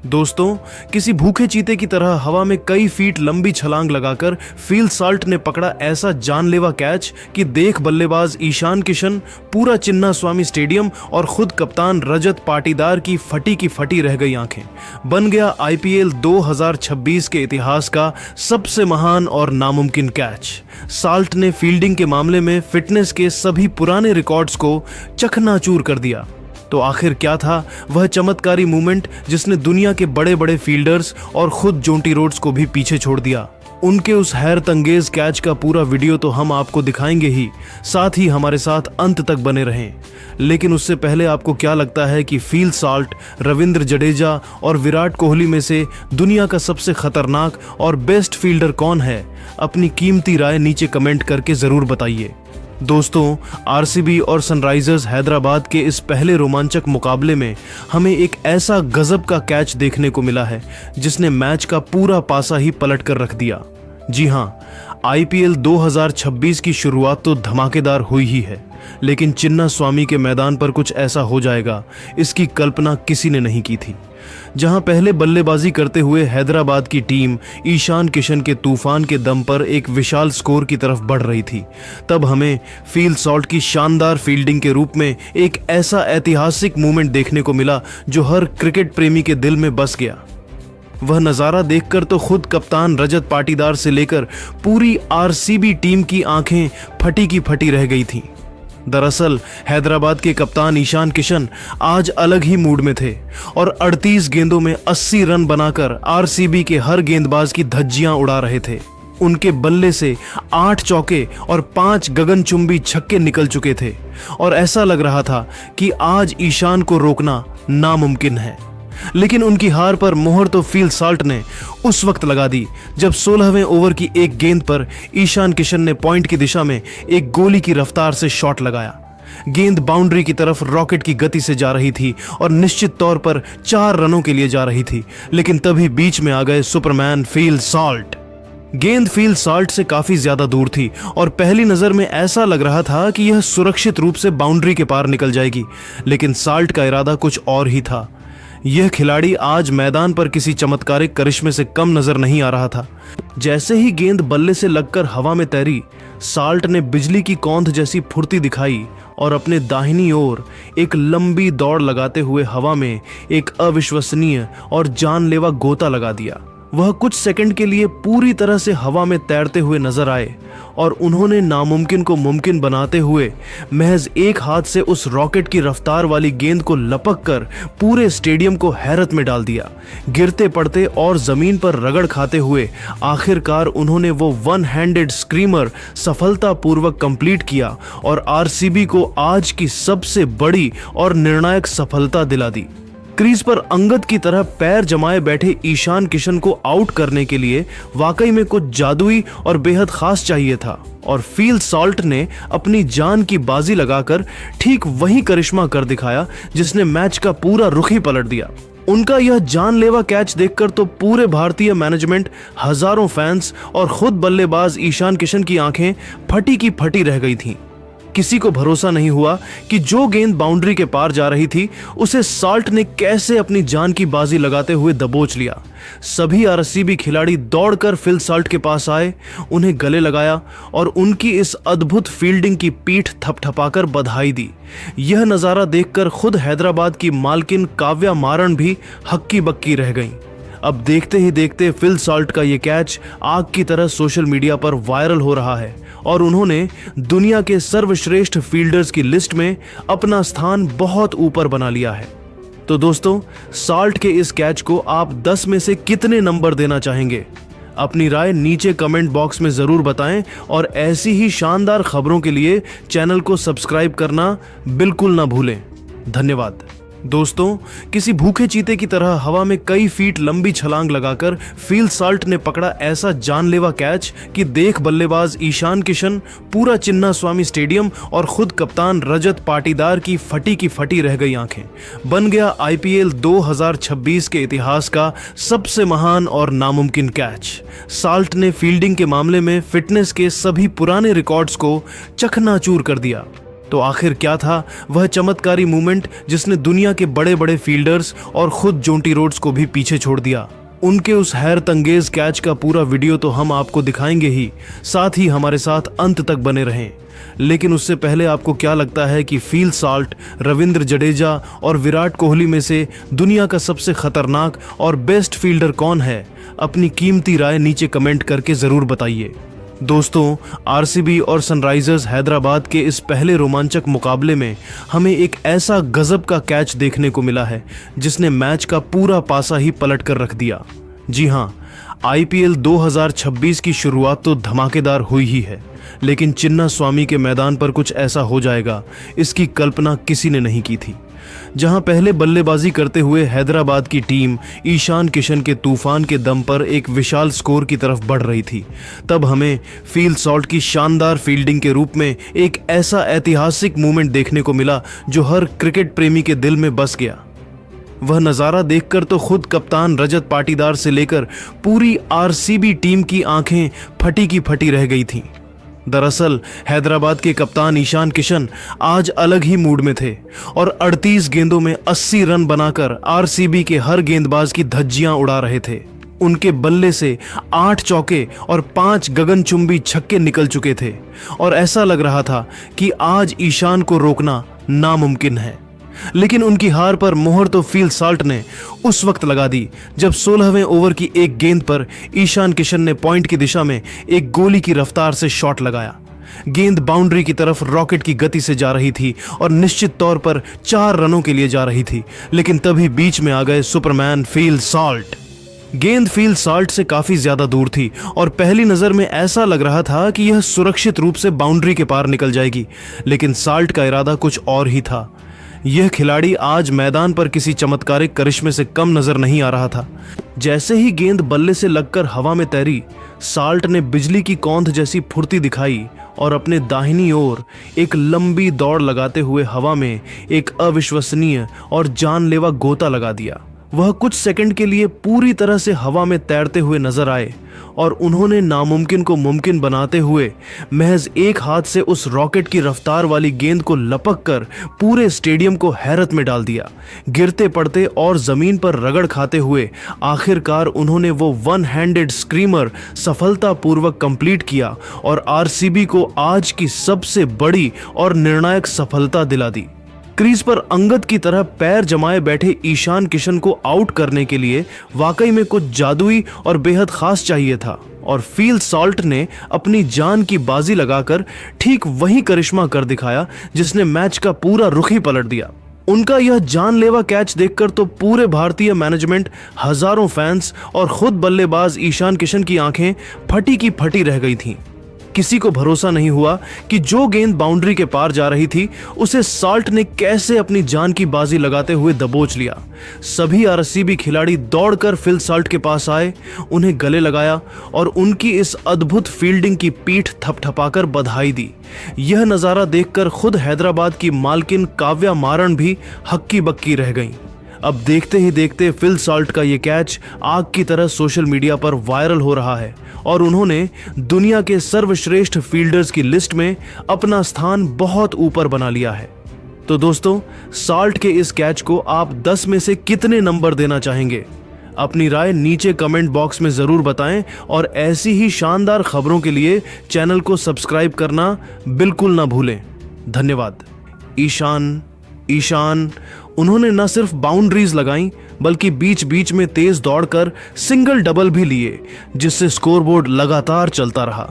दोस्तों, किसी भूखे चीते की तरह हवा में कई फीट लंबी छलांग लगाकर फील साल्ट ने पकड़ा ऐसा जानलेवा कैच कि देख बल्लेबाज ईशान किशन, पूरा चिन्नास्वामी स्टेडियम और खुद कप्तान रजत पाटीदार की फटी रह गई आंखें। बन गया आईपीएल 2026 के इतिहास का सबसे महान और नामुमकिन कैच। साल्ट ने फील्डिंग के मामले में फिटनेस के सभी पुराने रिकॉर्ड्स को चकनाचूर कर दिया। तो आखिर क्या था वह चमत्कारी मूवमेंट जिसने दुनिया के बड़े बड़े फील्डर्स और खुद जोंटी रोड्स को भी पीछे छोड़ दिया? उनके उस हैरत अंगेज कैच का पूरा वीडियो तो हम आपको दिखाएंगे ही, साथ ही हमारे साथ अंत तक बने रहें। लेकिन उससे पहले आपको क्या लगता है कि फील साल्ट, रविंद्र जडेजा और विराट कोहली में से दुनिया का सबसे खतरनाक और बेस्ट फील्डर कौन है? अपनी कीमती राय नीचे कमेंट करके जरूर बताइए। दोस्तों, आरसीबी और सनराइजर्स हैदराबाद के इस पहले रोमांचक मुकाबले में हमें एक ऐसा गजब का कैच देखने को मिला है जिसने मैच का पूरा पासा ही पलट कर रख दिया। जी हां, आईपीएल 2026 की शुरुआत तो धमाकेदार हुई ही है, लेकिन चिन्नास्वामी के मैदान पर कुछ ऐसा हो जाएगा इसकी कल्पना किसी ने नहीं की थी। जहां पहले बल्लेबाजी करते हुए हैदराबाद की टीम ईशान किशन के तूफान के दम पर एक विशाल स्कोर की तरफ बढ़ रही थी, तब हमें फील साल्ट की शानदार फील्डिंग के रूप में एक ऐसा ऐतिहासिक मूवमेंट देखने को मिला जो हर क्रिकेट प्रेमी के दिल में बस गया। वह नजारा देखकर तो खुद कप्तान रजत पाटीदार से लेकर पूरी आरसीबी टीम की आंखें फटी की फटी रह गई थीं। दरअसल हैदराबाद के कप्तान ईशान किशन आज अलग ही मूड में थे और 38 गेंदों में 80 रन बनाकर आरसीबी के हर गेंदबाज की धज्जियां उड़ा रहे थे। उनके बल्ले से 8 चौके और 5 गगनचुंबी छक्के निकल चुके थे और ऐसा लग रहा था कि आज ईशान को रोकना नामुमकिन है। लेकिन उनकी हार पर मोहर तो फील साल्ट ने उस वक्त लगा दी जब 16वें ओवर की एक गेंद पर ईशान किशन ने पॉइंट की दिशा में एक गोली की रफ्तार से शॉट लगाया। गेंद बाउंड्री की तरफ रॉकेट की गति से जा रही थी और निश्चित तौर पर 4 रनों के लिए जा रही थी, लेकिन तभी बीच में आ गए सुपरमैन फील साल्ट। गेंद फील साल्ट से काफी ज्यादा दूर थी और पहली नजर में ऐसा लग रहा था कि यह सुरक्षित रूप से बाउंड्री के पार निकल जाएगी, लेकिन साल्ट का इरादा कुछ और ही था। यह खिलाड़ी आज मैदान पर किसी चमत्कारिक करिश्मे से कम नजर नहीं आ रहा था। जैसे ही गेंद बल्ले से लगकर हवा में तैरी, साल्ट ने बिजली की कौंध जैसी फुर्ती दिखाई और अपने दाहिनी ओर एक लंबी दौड़ लगाते हुए हवा में एक अविश्वसनीय और जानलेवा गोता लगा दिया। वह कुछ सेकंड के लिए पूरी तरह से हवा में तैरते हुए नजर आए और उन्होंने नामुमकिन को मुमकिन बनाते हुए महज एक हाथ से उस रॉकेट की रफ्तार वाली गेंद को लपक कर पूरे स्टेडियम को हैरत में डाल दिया। गिरते पड़ते और जमीन पर रगड़ खाते हुए आखिरकार उन्होंने वो वन हैंडेड स्क्रीमर सफलतापूर्वक कंप्लीट किया और आरसीबी को आज की सबसे बड़ी और निर्णायक सफलता दिला दी। क्रीज पर अंगद की तरह पैर जमाए बैठे ईशान किशन को आउट करने के लिए वाकई में कुछ जादुई और बेहद खास चाहिए था और फील साल्ट ने अपनी जान की बाजी लगाकर ठीक वही करिश्मा कर दिखाया जिसने मैच का पूरा रुख ही पलट दिया। उनका यह जानलेवा कैच देखकर तो पूरे भारतीय मैनेजमेंट, हजारों फैंस और खुद बल्लेबाज ईशान किशन की आंखें फटी की फटी रह गई थीं। किसी को भरोसा नहीं हुआ कि जो गेंद बाउंड्री के पार जा रही थी उसे साल्ट ने कैसे अपनी जान की बाजी लगाते हुए दबोच लिया। सभी आरसीबी खिलाड़ी दौड़कर फील साल्ट के पास आए, उन्हें गले लगाया और उनकी इस अद्भुत फील्डिंग की पीठ थपथपाकर बधाई दी। यह नजारा देखकर खुद हैदराबाद की मालकिन काव्या मारन भी हक्की बक्की रह गईं। अब देखते ही देखते फील साल्ट का ये कैच आग की तरह सोशल मीडिया पर वायरल हो रहा है और उन्होंने दुनिया के सर्वश्रेष्ठ फील्डर्स की लिस्ट में अपना स्थान बहुत ऊपर बना लिया है। तो दोस्तों, साल्ट के इस कैच को आप 10 में से कितने नंबर देना चाहेंगे? अपनी राय नीचे कमेंट बॉक्स में जरूर बताएं और ऐसी ही शानदार खबरों के लिए चैनल को सब्सक्राइब करना बिल्कुल ना भूलें। धन्यवाद। दोस्तों, किसी भूखे चीते की तरह हवा में कई फीट लंबी छलांग लगाकर फील साल्ट ने पकड़ा ऐसा जानलेवा कैच कि देख बल्लेबाज ईशान किशन, पूरा चिन्नास्वामी स्टेडियम और खुद कप्तान रजत पाटीदार की फटी रह गई आंखें। बन गया आईपीएल 2026 के इतिहास का सबसे महान और नामुमकिन कैच। साल्ट ने फील्डिंग के मामले में फिटनेस के सभी पुराने रिकॉर्ड्स को चकनाचूर कर दिया। तो आखिर क्या था वह चमत्कारी मूवमेंट जिसने दुनिया के बड़े बड़े फील्डर्स और खुद जोंटी रोड्स को भी पीछे छोड़ दिया? उनके उस हैरत अंगेज कैच का पूरा वीडियो तो हम आपको दिखाएंगे ही, साथ ही हमारे साथ अंत तक बने रहें। लेकिन उससे पहले आपको क्या लगता है कि फील साल्ट, रविंद्र जडेजा और विराट कोहली में से दुनिया का सबसे खतरनाक और बेस्ट फील्डर कौन है? अपनी कीमती राय नीचे कमेंट करके जरूर बताइए। दोस्तों, आरसीबी और सनराइजर्स हैदराबाद के इस पहले रोमांचक मुकाबले में हमें एक ऐसा गजब का कैच देखने को मिला है जिसने मैच का पूरा पासा ही पलट कर रख दिया। जी हाँ, आईपीएल 2026 की शुरुआत तो धमाकेदार हुई ही है, लेकिन चिन्ना स्वामी के मैदान पर कुछ ऐसा हो जाएगा इसकी कल्पना किसी ने नहीं की थी। जहां पहले बल्लेबाजी करते हुए हैदराबाद की टीम ईशान किशन के तूफान के दम पर एक विशाल स्कोर की तरफ बढ़ रही थी, तब हमें फील सॉल्ट की शानदार फील्डिंग के रूप में एक ऐसा ऐतिहासिक मूवमेंट देखने को मिला जो हर क्रिकेट प्रेमी के दिल में बस गया। वह नज़ारा देखकर तो खुद कप्तान रजत पाटीदार से लेकर पूरी आरसीबी टीम की आंखें फटी की फटी रह गई थीं। दरअसल हैदराबाद के कप्तान ईशान किशन आज अलग ही मूड में थे और 38 गेंदों में 80 रन बनाकर आरसीबी के हर गेंदबाज की धज्जियां उड़ा रहे थे। उनके बल्ले से 8 चौके और 5 गगनचुंबी छक्के निकल चुके थे और ऐसा लग रहा था कि आज ईशान को रोकना नामुमकिन है। लेकिन उनकी हार पर मोहर तो फील साल्ट ने उस वक्त लगा दी जब 16वें ओवर की एक गेंद पर ईशान किशन ने पॉइंट की दिशा में एक गोली की रफ्तार से शॉट लगाया। गेंद बाउंड्री की तरफ रॉकेट की गति से जा रही थी और निश्चित तौर पर 4 रनों के लिए जा रही थी, लेकिन तभी बीच में आ गए सुपरमैन फील साल्ट। गेंद फील साल्ट से काफी ज्यादा दूर थी और पहली नजर में ऐसा लग रहा था कि यह सुरक्षित रूप से बाउंड्री के पार निकल जाएगी, लेकिन साल्ट का इरादा कुछ और ही था। यह खिलाड़ी आज मैदान पर किसी चमत्कारिक करिश्मे से कम नजर नहीं आ रहा था। जैसे ही गेंद बल्ले से लगकर हवा में तैरी, साल्ट ने बिजली की कौंध जैसी फुर्ती दिखाई और अपने दाहिनी ओर एक लंबी दौड़ लगाते हुए हवा में एक अविश्वसनीय और जानलेवा गोता लगा दिया। वह कुछ सेकंड के लिए पूरी तरह से हवा में तैरते हुए नजर आए और उन्होंने नामुमकिन को मुमकिन बनाते हुए महज एक हाथ से उस रॉकेट की रफ्तार वाली गेंद को लपक कर पूरे स्टेडियम को हैरत में डाल दिया। गिरते पड़ते और जमीन पर रगड़ खाते हुए आखिरकार उन्होंने वो वन हैंडेड स्क्रीमर सफलतापूर्वक कंप्लीट किया और आरसीबी को आज की सबसे बड़ी और निर्णायक सफलता दिला दी। क्रीज पर अंगद की तरह पैर जमाए बैठे ईशान किशन को आउट करने के लिए वाकई में कुछ जादुई और बेहद खास चाहिए था और फील साल्ट ने अपनी जान की बाजी लगाकर ठीक वही करिश्मा कर दिखाया जिसने मैच का पूरा रुख ही पलट दिया। उनका यह जानलेवा कैच देखकर तो पूरे भारतीय मैनेजमेंट, हजारों फैंस और खुद बल्लेबाज ईशान किशन की आंखें फटी की फटी रह गई थीं। किसी को भरोसा नहीं हुआ कि जो गेंद बाउंड्री के पार जा रही थी उसे साल्ट ने कैसे अपनी जान की बाजी लगाते हुए दबोच लिया। सभी आरसीबी खिलाड़ी दौड़कर फिल साल्ट के पास आए, उन्हें गले लगाया और उनकी इस अद्भुत फील्डिंग की पीठ थपथपाकर बधाई दी। यह नजारा देखकर खुद हैदराबाद की मालकिन काव्या मारन भी हक्की बक्की रह गईं। अब देखते ही देखते फिल साल्ट का ये कैच आग की तरह सोशल मीडिया पर वायरल हो रहा है और उन्होंने दुनिया के सर्वश्रेष्ठ फील्डर्स की लिस्ट में अपना स्थान बहुत ऊपर बना लिया है। तो दोस्तों, साल्ट के इस कैच को आप 10 में से कितने नंबर देना चाहेंगे? अपनी राय नीचे कमेंट बॉक्स में जरूर बताएं और ऐसी ही शानदार खबरों के लिए चैनल को सब्सक्राइब करना बिल्कुल ना भूलें। धन्यवाद। ईशान उन्होंने न सिर्फ बाउंड्रीज लगाई बल्कि बीच बीच में तेज दौड़कर सिंगल डबल भी लिए, जिससे स्कोरबोर्ड लगातार चलता रहा।